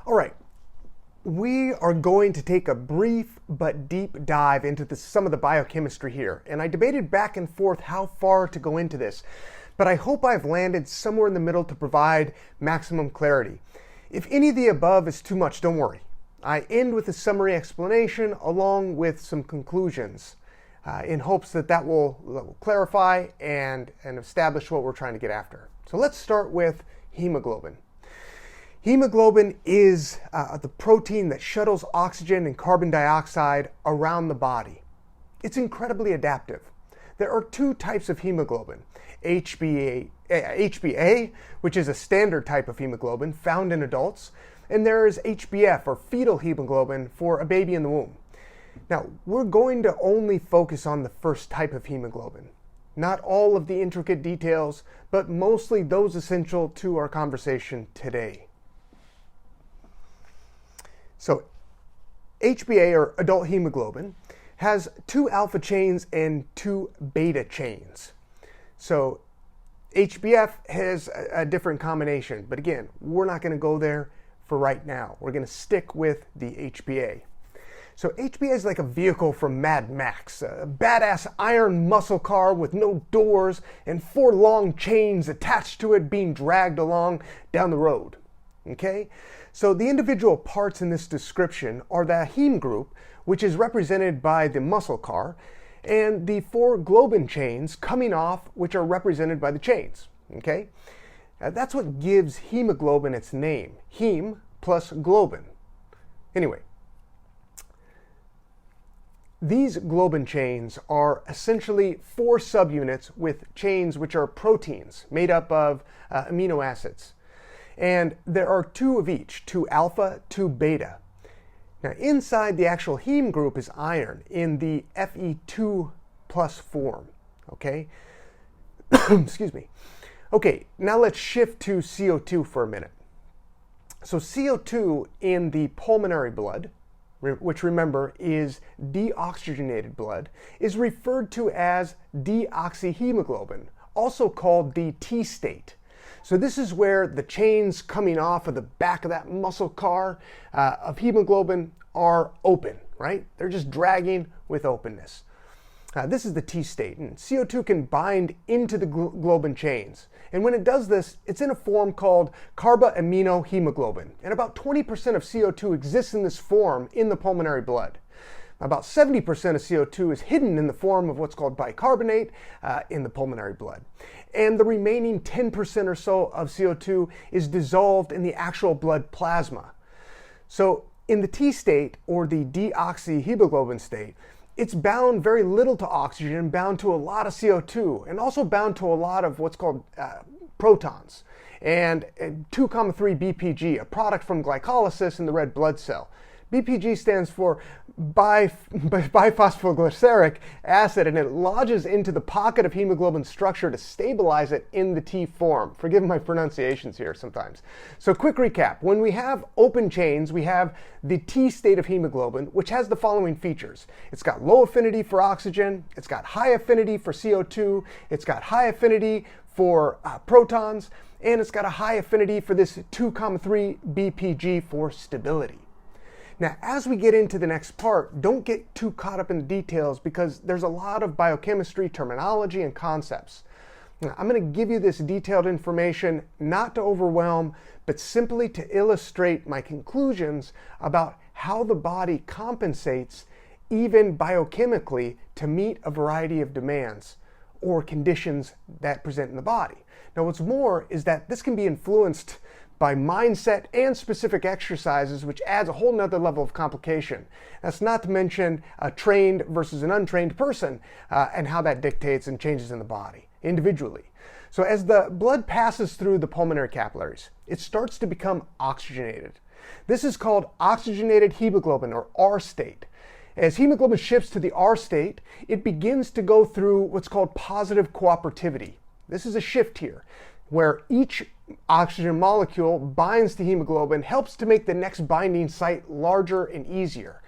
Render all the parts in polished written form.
All right, we are going to take a brief but deep dive into some of the biochemistry here. And I debated back and forth how far to go into this, but I hope I've landed somewhere in the middle to provide maximum clarity. If any of the above is too much, don't worry. I end with a summary explanation along with some conclusions in hopes that will clarify and establish what we're trying to get after. So let's start with hemoglobin. Hemoglobin is the protein that shuttles oxygen and carbon dioxide around the body. It's incredibly adaptive. There are two types of hemoglobin, HbA, which is a standard type of hemoglobin found in adults, and there is HbF, or fetal hemoglobin, for a baby in the womb. Now, we're going to only focus on the first type of hemoglobin. Not all of the intricate details, but mostly those essential to our conversation today. So, HbA, or adult hemoglobin, has two alpha chains and two beta chains. So, HbF has a different combination, but again, we're not going to go there for right now. We're going to stick with the HbA. So HbA is like a vehicle from Mad Max, a badass iron muscle car with no doors and 4 long chains attached to it being dragged along down the road. Okay? So the individual parts in this description are the heme group, which is represented by the muscle car, and the 4 globin chains coming off, which are represented by the chains. Okay? That's what gives hemoglobin its name. Heme plus globin. Anyway, these globin chains are essentially 4 subunits with chains which are proteins made up of amino acids. And there are 2 of each, 2 alpha, 2 beta. Now inside the actual heme group is iron in the Fe2 plus form. Okay? Excuse me. Okay, now let's shift to CO2 for a minute. So CO2 in the pulmonary blood, which remember is deoxygenated blood, is referred to as deoxyhemoglobin, also called the T state. So this is where the chains coming off of the back of that muscle car of hemoglobin are open, right? They're just dragging with openness. This is the T state, and CO2 can bind into the globin chains. And when it does this, it's in a form called carboaminohemoglobin. And about 20% of CO2 exists in this form in the pulmonary blood. About 70% of CO2 is hidden in the form of what's called bicarbonate in the pulmonary blood. And the remaining 10% or so of CO2 is dissolved in the actual blood plasma. So in the T state, or the deoxyhemoglobin state, it's bound very little to oxygen, bound to a lot of CO2, and also bound to a lot of what's called protons, and 2,3 BPG, a product from glycolysis in the red blood cell. BPG stands for biphosphoglyceric acid, and it lodges into the pocket of hemoglobin structure to stabilize it in the T form. Forgive my pronunciations here sometimes. So quick recap. When we have open chains, we have the T state of hemoglobin, which has the following features. It's got low affinity for oxygen, it's got high affinity for CO2, it's got high affinity for protons, and it's got a high affinity for this 2,3 BPG for stability. Now, as we get into the next part, don't get too caught up in the details because there's a lot of biochemistry, terminology, and concepts. Now, I'm going to give you this detailed information not to overwhelm, but simply to illustrate my conclusions about how the body compensates, even biochemically, to meet a variety of demands or conditions that present in the body. Now, what's more is that this can be influenced by mindset and specific exercises, which adds a whole nother level of complication. That's not to mention a trained versus an untrained person and how that dictates and changes in the body individually. So as the blood passes through the pulmonary capillaries, it starts to become oxygenated. This is called oxygenated hemoglobin, or R state. As hemoglobin shifts to the R state, it begins to go through what's called positive cooperativity. This is a shift here, where each oxygen molecule binds to hemoglobin, helps to make the next binding site larger and easier.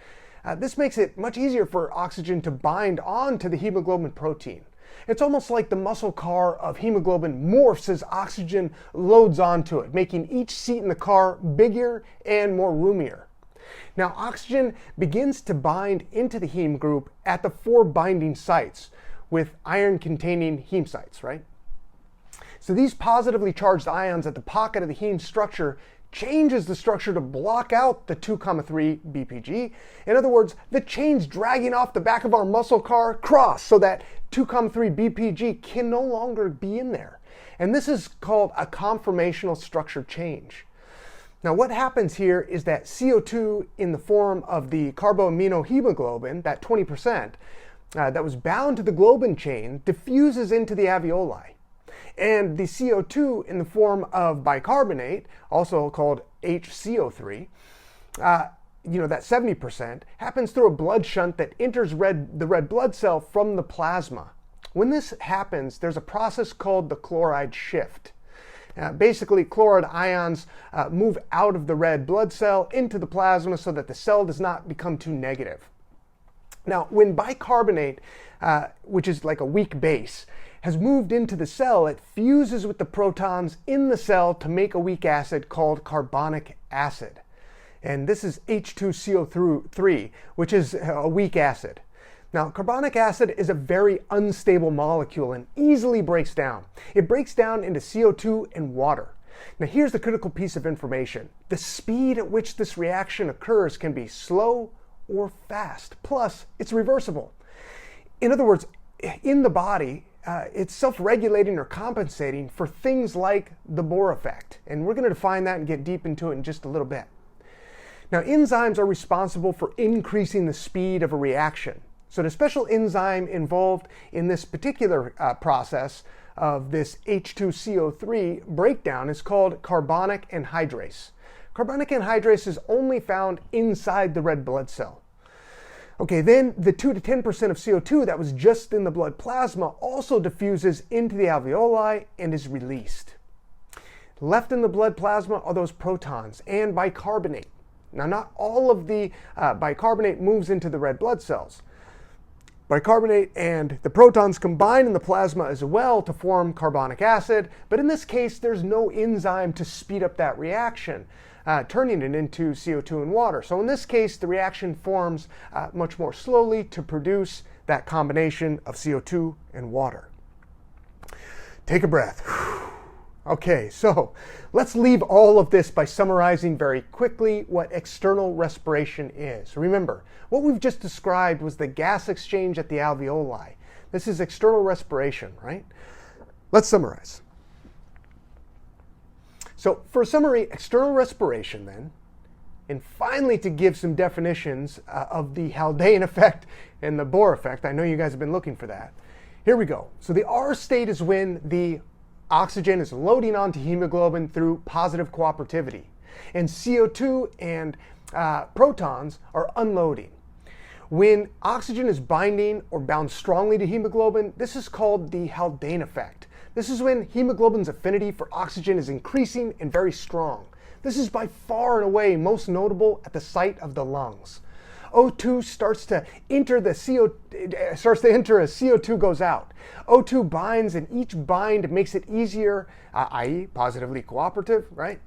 This makes it much easier for oxygen to bind onto the hemoglobin protein. It's almost like the muscle car of hemoglobin morphs as oxygen loads onto it, making each seat in the car bigger and more roomier. Now, oxygen begins to bind into the heme group at the 4 binding sites with iron-containing heme sites, right? So these positively charged ions at the pocket of the heme structure changes the structure to block out the 2,3 BPG. In other words, the chains dragging off the back of our muscle car cross so that 2,3 BPG can no longer be in there. And this is called a conformational structure change. Now, what happens here is that CO2 in the form of the carboaminohemoglobin, that 20%, that was bound to the globin chain, diffuses into the alveoli. And the CO2 in the form of bicarbonate, also called HCO3, that 70%, happens through a blood shunt that enters the red blood cell from the plasma. When this happens, there's a process called the chloride shift. Basically, chloride ions move out of the red blood cell into the plasma so that the cell does not become too negative. Now, when bicarbonate, which is like a weak base, has moved into the cell, it fuses with the protons in the cell to make a weak acid called carbonic acid. And this is H2CO3, which is a weak acid. Now, carbonic acid is a very unstable molecule and easily breaks down. It breaks down into CO2 and water. Now, here's the critical piece of information. The speed at which this reaction occurs can be slow or fast. Plus, it's reversible. In other words, in the body, it's self-regulating or compensating for things like the Bohr effect. And we're going to define that and get deep into it in just a little bit. Now, enzymes are responsible for increasing the speed of a reaction. So the special enzyme involved in this particular process of this H2CO3 breakdown is called carbonic anhydrase. Carbonic anhydrase is only found inside the red blood cell. Okay, then the 2 to 10% of CO2 that was just in the blood plasma also diffuses into the alveoli and is released. Left in the blood plasma are those protons and bicarbonate. Now, not all of the bicarbonate moves into the red blood cells. Bicarbonate and the protons combine in the plasma as well to form carbonic acid, but in this case, there's no enzyme to speed up that reaction, turning it into CO2 and water. So in this case, the reaction forms much more slowly to produce that combination of CO2 and water. Take a breath. Okay, so let's leave all of this by summarizing very quickly what external respiration is. Remember, what we've just described was the gas exchange at the alveoli. This is external respiration, right? Let's summarize. So for a summary, external respiration then, and finally to give some definitions of the Haldane effect and the Bohr effect. I know you guys have been looking for that. Here we go. So the R state is when the oxygen is loading onto hemoglobin through positive cooperativity, and CO2 and protons are unloading. When oxygen is binding or bound strongly to hemoglobin, this is called the Haldane effect. This is when hemoglobin's affinity for oxygen is increasing and very strong. This is by far and away most notable at the site of the lungs. O2 starts to enter as CO2 goes out. O2 binds, and each bind makes it easier, i.e. positively cooperative, right?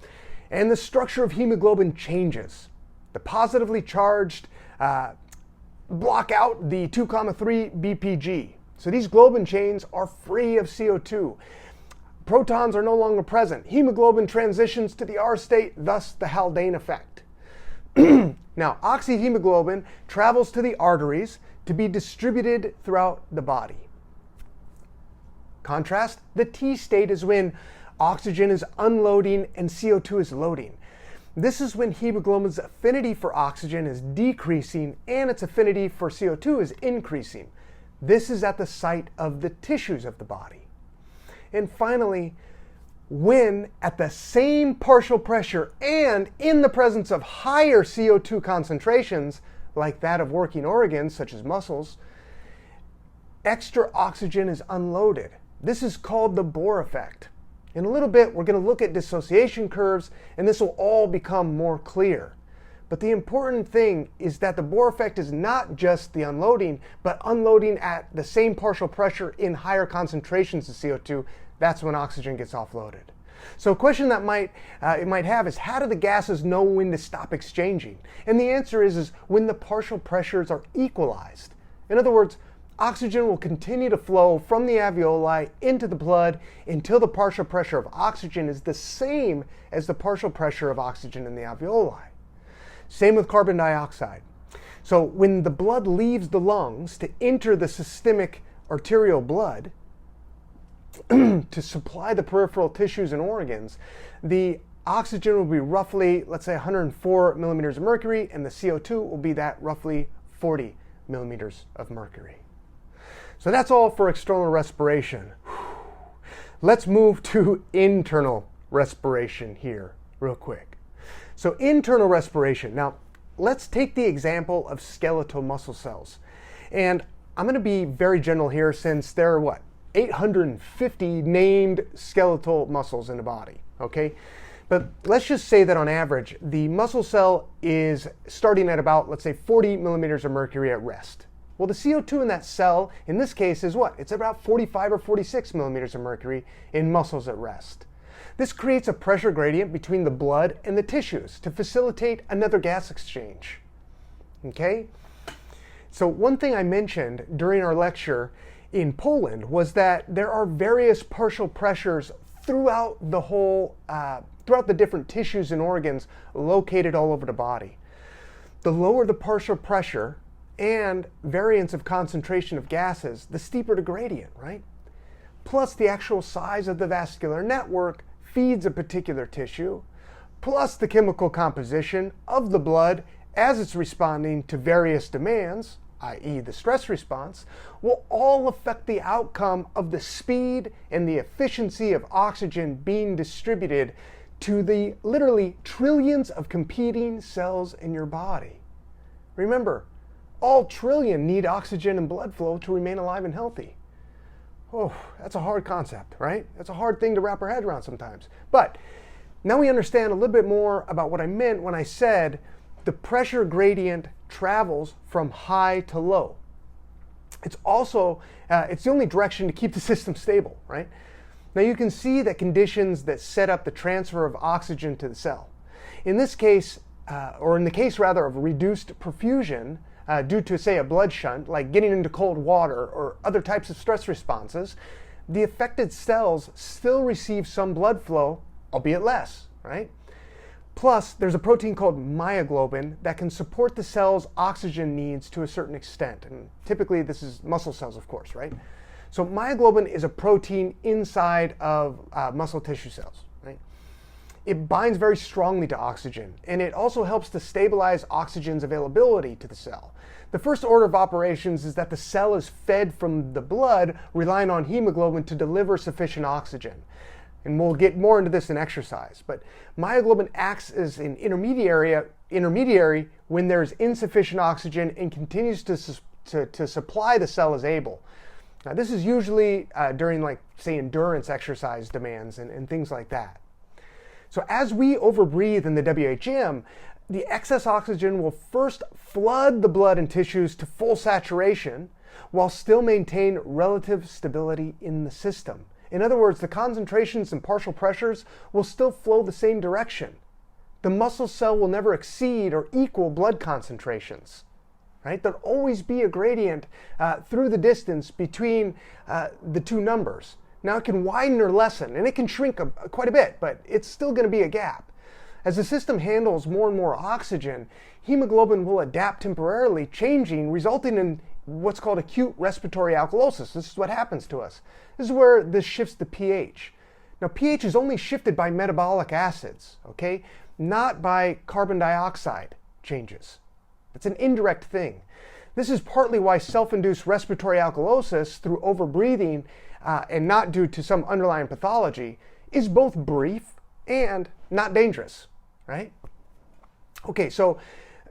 And the structure of hemoglobin changes. The positively charged block out the 2,3 BPG. So these globin chains are free of CO2. Protons are no longer present. Hemoglobin transitions to the R state, thus the Haldane effect. Now, oxyhemoglobin travels to the arteries to be distributed throughout the body. Contrast, the T state is when oxygen is unloading and CO2 is loading. This is when hemoglobin's affinity for oxygen is decreasing and its affinity for CO2 is increasing. This is at the site of the tissues of the body. And finally, when at the same partial pressure and in the presence of higher CO2 concentrations, like that of working organs such as muscles, extra oxygen is unloaded. This is called the Bohr effect. In a little bit, we're going to look at dissociation curves, and this will all become more clear. But the important thing is that the Bohr effect is not just the unloading, but unloading at the same partial pressure in higher concentrations of CO2. That's when oxygen gets offloaded. So a question that it might have is, how do the gases know when to stop exchanging? And the answer is when the partial pressures are equalized. In other words, oxygen will continue to flow from the alveoli into the blood until the partial pressure of oxygen is the same as the partial pressure of oxygen in the alveoli. Same with carbon dioxide. So when the blood leaves the lungs to enter the systemic arterial blood, to supply the peripheral tissues and organs, the oxygen will be roughly, let's say, 104 millimeters of mercury, and the CO2 will be that roughly 40 millimeters of mercury. So that's all for external respiration. Let's move to internal respiration here real quick. So internal respiration. Now, let's take the example of skeletal muscle cells. And I'm going to be very general here since there are 850 named skeletal muscles in the body, okay? But let's just say that on average, the muscle cell is starting at about, let's say, 40 millimeters of mercury at rest. Well, the CO2 in that cell, in this case, is what? It's about 45 or 46 millimeters of mercury in muscles at rest. This creates a pressure gradient between the blood and the tissues to facilitate another gas exchange, okay? So one thing I mentioned during our lecture in Poland was that there are various partial pressures throughout the whole, throughout the different tissues and organs located all over the body. The lower the partial pressure and variance of concentration of gases, the steeper the gradient, right? Plus the actual size of the vascular network feeds a particular tissue, plus the chemical composition of the blood as it's responding to various demands, i.e. the stress response, will all affect the outcome of the speed and the efficiency of oxygen being distributed to the literally trillions of competing cells in your body. Remember, all trillion need oxygen and blood flow to remain alive and healthy. Oh, that's a hard concept, right? That's a hard thing to wrap our head around sometimes. But now we understand a little bit more about what I meant when I said the pressure gradient travels from high to low. It's also, it's the only direction to keep the system stable, right? Now you can see the conditions that set up the transfer of oxygen to the cell. In this case, or in the case rather of reduced perfusion due to, say, a blood shunt, like getting into cold water or other types of stress responses, the affected cells still receive some blood flow, albeit less, right? Plus, there's a protein called myoglobin that can support the cell's oxygen needs to a certain extent. And typically this is muscle cells, of course, right? So myoglobin is a protein inside of muscle tissue cells, right? It binds very strongly to oxygen, and it also helps to stabilize oxygen's availability to the cell. The first order of operations is that the cell is fed from the blood, relying on hemoglobin to deliver sufficient oxygen. And we'll get more into this in exercise. But myoglobin acts as an intermediary when there's insufficient oxygen and continues to supply the cell as able. Now, this is usually during, like, say, endurance exercise demands and things like that. So as we overbreathe in the WHM, the excess oxygen will first flood the blood and tissues to full saturation while still maintain relative stability in the system. In other words, the concentrations and partial pressures will still flow the same direction. The muscle cell will never exceed or equal blood concentrations, right? There'll always be a gradient through the distance between the two numbers. Now it can widen or lessen, and it can shrink quite a bit, but it's still going to be a gap. As the system handles more and more oxygen, hemoglobin will adapt temporarily, changing, resulting in what's called acute respiratory alkalosis. This is what happens to us. This is where this shifts the pH. Now, pH is only shifted by metabolic acids, okay? Not by carbon dioxide changes. It's an indirect thing. This is partly why self-induced respiratory alkalosis through overbreathing and not due to some underlying pathology is both brief and not dangerous, right? Okay, so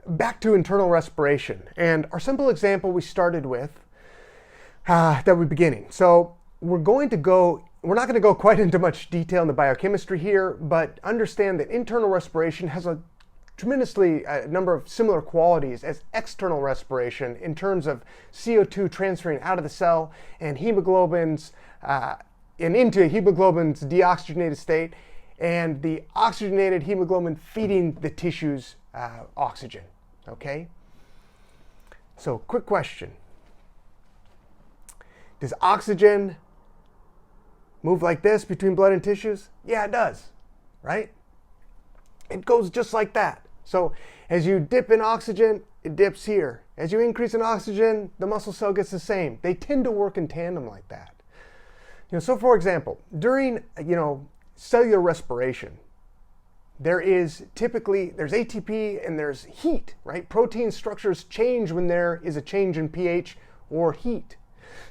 back to internal respiration. And our simple example we started with that we're beginning. So we're not going to go quite into much detail in the biochemistry here, but understand that internal respiration has a tremendously a number of similar qualities as external respiration in terms of CO2 transferring out of the cell and hemoglobin's and into hemoglobin's deoxygenated state, and the oxygenated hemoglobin feeding the tissues oxygen. Okay? So, quick question. Does oxygen move like this between blood and tissues? Yeah, it does, right? It goes just like that. So as you dip in oxygen, it dips here. As you increase in oxygen, the muscle cell gets the same. They tend to work in tandem like that. So for example, during cellular respiration, there's ATP and there's heat, right? Protein structures change when there is a change in pH or heat.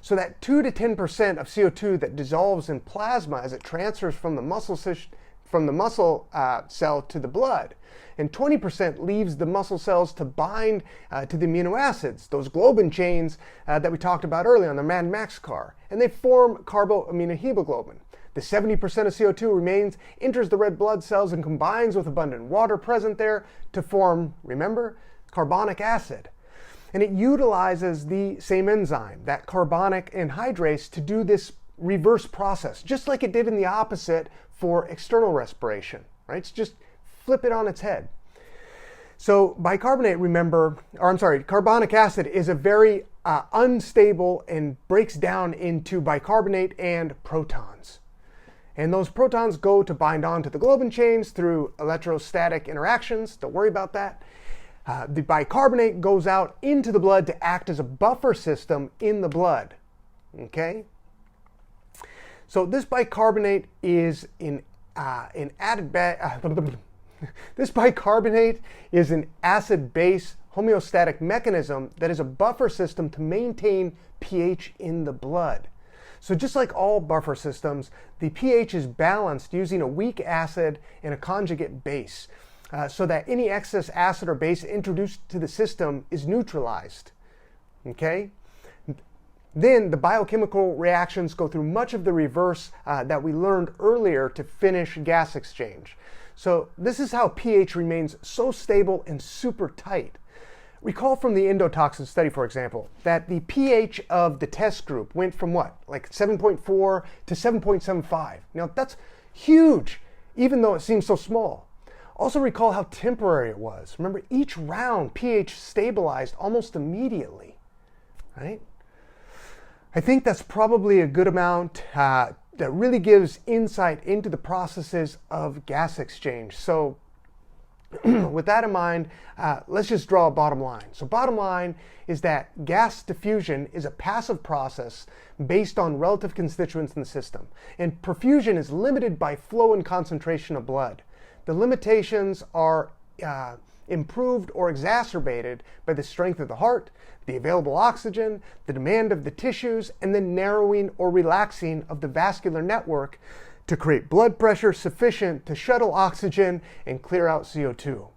So that 2 to 10% of CO2 that dissolves in plasma as it transfers from the muscle cell to the blood, and 20% leaves the muscle cells to bind to the amino acids, those globin chains that we talked about earlier on the Mad Max car, and they form carboaminohemoglobin. The 70% of CO2 remains, enters the red blood cells and combines with abundant water present there to form, remember, carbonic acid. And it utilizes the same enzyme, that carbonic anhydrase, to do this reverse process, just like it did in the opposite for external respiration, right? It's just flip it on its head. So carbonic acid is a very unstable and breaks down into bicarbonate and protons. And those protons go to bind onto the globin chains through electrostatic interactions. Don't worry about that. The bicarbonate goes out into the blood to act as a buffer system in the blood. Okay? So this bicarbonate is an acid-base homeostatic mechanism that is a buffer system to maintain pH in the blood. So just like all buffer systems, the pH is balanced using a weak acid and a conjugate base, so that any excess acid or base introduced to the system is neutralized. Okay? Then the biochemical reactions go through much of the reverse that we learned earlier to finish gas exchange. So this is how pH remains so stable and super tight. Recall from the endotoxin study, for example, that the pH of the test group went from like 7.4 to 7.75. Now that's huge, even though it seems so small. Also recall how temporary it was. Remember, each round pH stabilized almost immediately, right? I think that's probably a good amount that really gives insight into the processes of gas exchange. So with that in mind, let's just draw a bottom line. So bottom line is that gas diffusion is a passive process based on relative constituents in the system. And perfusion is limited by flow and concentration of blood. The limitations are improved or exacerbated by the strength of the heart, the available oxygen, the demand of the tissues, and the narrowing or relaxing of the vascular network to create blood pressure sufficient to shuttle oxygen and clear out CO2.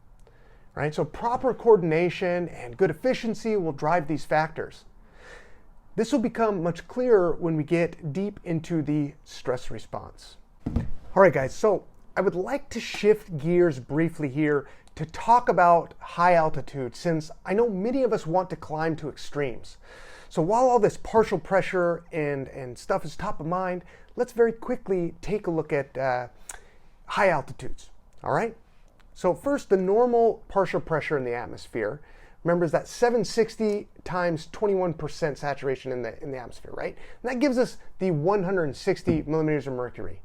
Right? So proper coordination and good efficiency will drive these factors. This will become much clearer when we get deep into the stress response. All right, guys, so I would like to shift gears briefly here to talk about high altitude, since I know many of us want to climb to extremes. So while all this partial pressure and stuff is top of mind, let's very quickly take a look at high altitudes, all right? So first, the normal partial pressure in the atmosphere, remember, is that 760 times 21% saturation in the atmosphere, right? And that gives us the 160 millimeters of mercury.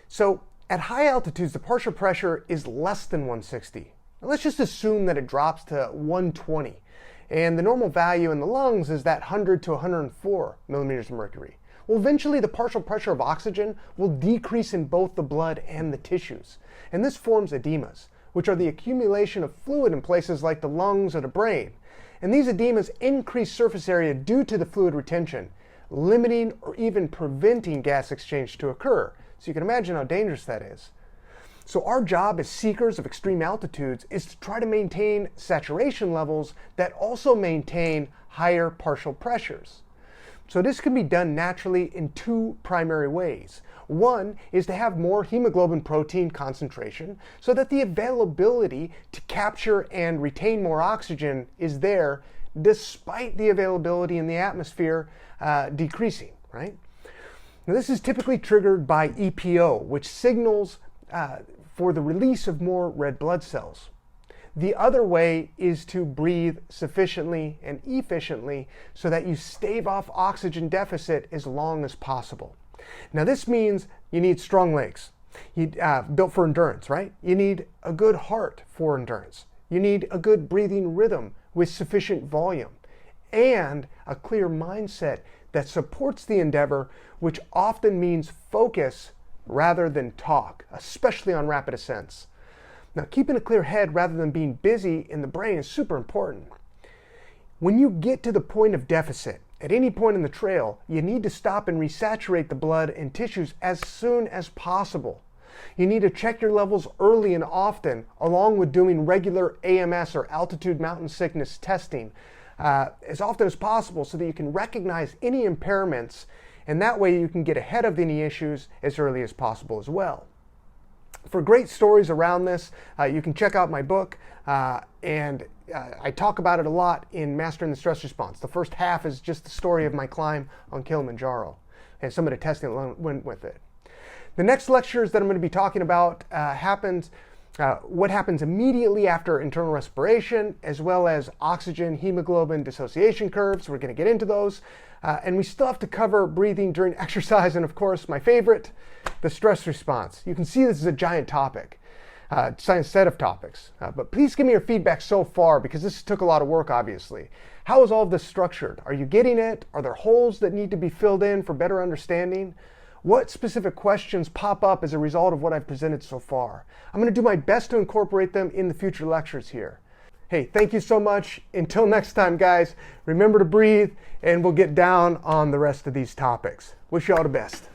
So at high altitudes, the partial pressure is less than 160. Now let's just assume that it drops to 120. And the normal value in the lungs is that 100 to 104 millimeters of mercury. Well, eventually the partial pressure of oxygen will decrease in both the blood and the tissues. And this forms edemas, which are the accumulation of fluid in places like the lungs or the brain. And these edemas increase surface area due to the fluid retention, limiting or even preventing gas exchange to occur. So you can imagine how dangerous that is. So our job as seekers of extreme altitudes is to try to maintain saturation levels that also maintain higher partial pressures. So this can be done naturally in two primary ways. One is to have more hemoglobin protein concentration so that the availability to capture and retain more oxygen is there despite the availability in the atmosphere decreasing, right? Now, this is typically triggered by EPO, which signals for the release of more red blood cells. The other way is to breathe sufficiently and efficiently so that you stave off oxygen deficit as long as possible. Now, this means you need strong legs, built for endurance, right? You need a good heart for endurance. You need a good breathing rhythm with sufficient volume and a clear mindset that supports the endeavor, which often means focus rather than talk, especially on rapid ascents. Now, keeping a clear head rather than being busy in the brain is super important. When you get to the point of deficit, at any point in the trail, you need to stop and resaturate the blood and tissues as soon as possible. You need to check your levels early and often, along with doing regular AMS or altitude mountain sickness testing as often as possible so that you can recognize any impairments, and that way you can get ahead of any issues as early as possible as well. For great stories around this, you can check out my book, and I talk about it a lot in Mastering the Stress Response. The first half is just the story of my climb on Kilimanjaro and some of the testing that went with it. The next lectures that I'm going to be talking about what happens immediately after internal respiration, as well as oxygen hemoglobin dissociation curves. We're going to get into those. And we still have to cover breathing during exercise, and of course, my favorite, the stress response. You can see this is a giant topic, giant set of topics. But please give me your feedback so far, because this took a lot of work, obviously. How is all of this structured? Are you getting it? Are there holes that need to be filled in for better understanding? What specific questions pop up as a result of what I've presented so far? I'm going to do my best to incorporate them in the future lectures here. Hey, thank you so much. Until next time, guys, remember to breathe, and we'll get down on the rest of these topics. Wish you all the best.